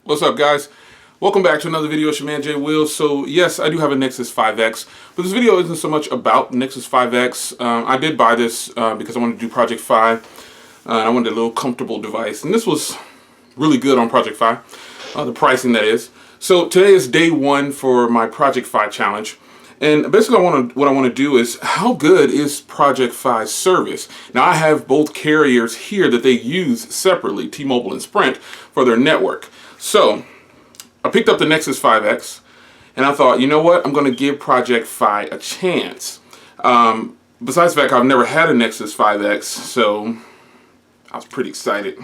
What's up, guys? Welcome back to another video. It's your man Jay Will. So yes, I do have a Nexus 5X, but this video isn't so much about Nexus 5X. I did buy this because I wanted to do Project Fi, and I wanted a little comfortable device, and this was really good on Project Fi, the pricing that is. So today is day one for my Project Fi challenge. And basically what I want to do is, how good is Project Fi's service? Now, I have both carriers here that they use separately, T-Mobile and Sprint, for their network. So I picked up the Nexus 5X, and I thought, you know what? I'm going to give Project Fi a chance. Besides the fact I've never had a Nexus 5X, so I was pretty excited.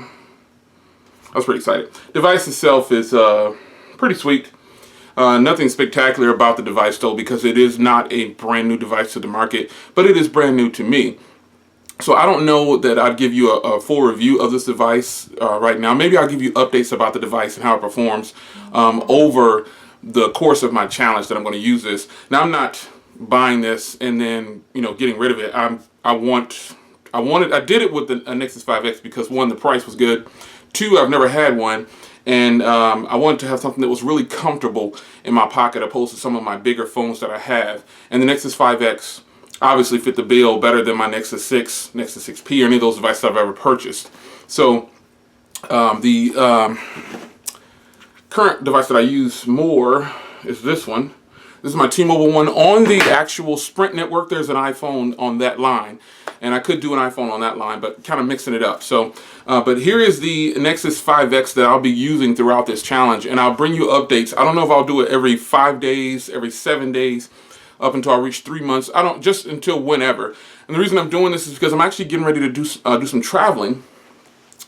Device itself is pretty sweet. Nothing spectacular about the device though, because it is not a brand new device to the market, but it is brand new to me. So I don't know that I'd give you a full review of this device right now. Maybe I'll give you updates about the device and how it performs over the course of my challenge that I'm going to use this. Now, I'm not buying this and then, you know, getting rid of it. I did it with a Nexus 5X because, one, the price was good. Two, I've never had one. And I wanted to have something that was really comfortable in my pocket opposed to some of my bigger phones that I have. And the Nexus 5X obviously fit the bill better than my Nexus 6, Nexus 6P, or any of those devices I've ever purchased. So the current device that I use more is this one. This is my T-Mobile one on the actual Sprint network. There's an iPhone on that line, and I could do an iPhone on that line, but kind of mixing it up. So, but here is the Nexus 5X that I'll be using throughout this challenge, and I'll bring you updates. I don't know if I'll do it every 5 days, every 7 days, up until I reach 3 months. Just until whenever. And the reason I'm doing this is because I'm actually getting ready to do some traveling.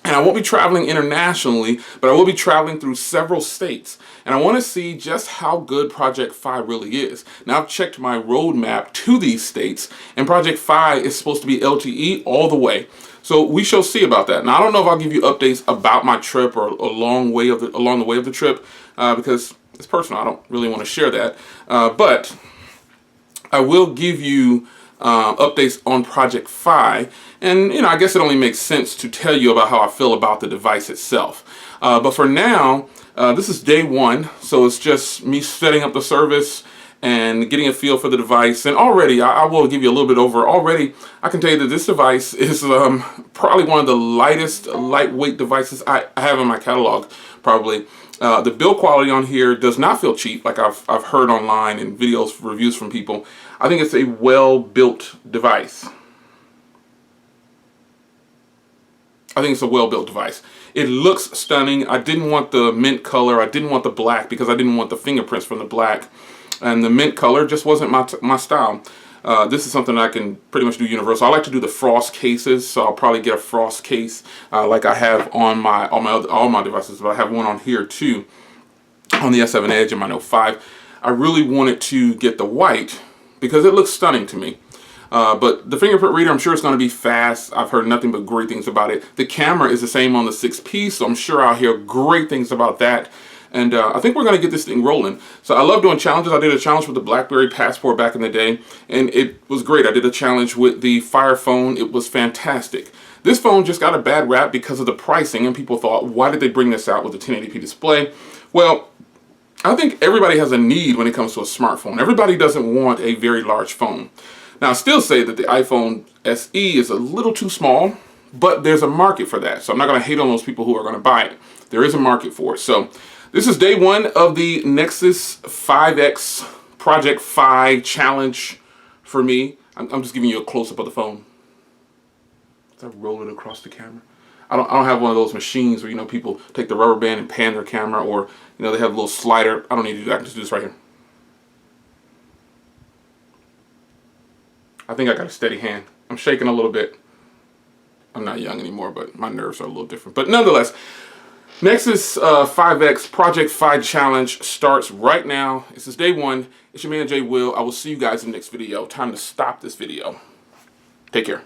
And I won't be traveling internationally, but I will be traveling through several states. And I want to see just how good Project Fi really is. Now, I've checked my roadmap to these states, and Project Fi is supposed to be LTE all the way. So we shall see about that. Now, I don't know if I'll give you updates about my trip or along the way of the trip, because it's personal. I don't really want to share that. But I will give you updates on Project Fi, and I guess it only makes sense to tell you about how I feel about the device itself. But for now, this is day one, so it's just me setting up the service and getting a feel for the device. And already, I will give you a little bit over. Already, I can tell you that this device is probably one of the lightweight devices I have in my catalog, probably. The build quality on here does not feel cheap, like I've heard online in reviews from people. I think it's a well-built device. It looks stunning. I didn't want the mint color. I didn't want the black because I didn't want the fingerprints from the black. And the mint color just wasn't my style. This is something I can pretty much do universal. I like to do the frost cases, so I'll probably get a frost case like I have on all my devices. But I have one on here too, on the S7 Edge and my Note 5. I really wanted to get the white because it looks stunning to me. But the fingerprint reader, I'm sure it's going to be fast. I've heard nothing but great things about it. The camera is the same on the 6P, so I'm sure I'll hear great things about that. And I think we're going to get this thing rolling. So I love doing challenges. I did a challenge with the BlackBerry Passport back in the day, and it was great. I did a challenge with the Fire phone. It was fantastic. This phone just got a bad rap because of the pricing, and people thought, why did they bring this out with a 1080p display? Well, I think everybody has a need when it comes to a smartphone. Everybody doesn't want a very large phone. Now, I still say that the iPhone SE is a little too small, but there's a market for that. So I'm not going to hate on those people who are going to buy it. There is a market for it. So this is day one of the Nexus 5X Project Fi challenge for me. I'm just giving you a close-up of the phone. Is that rolling across the camera? I don't have one of those machines where, people take the rubber band and pan their camera, or, they have a little slider. I don't need to do that. I can just do this right here. I think I got a steady hand. I'm shaking a little bit. I'm not young anymore, but my nerves are a little different. But nonetheless, Nexus 5X Project Fi Challenge starts right now. This is day one. It's your man Jay Will. I will see you guys in the next video. Time to stop this video. Take care.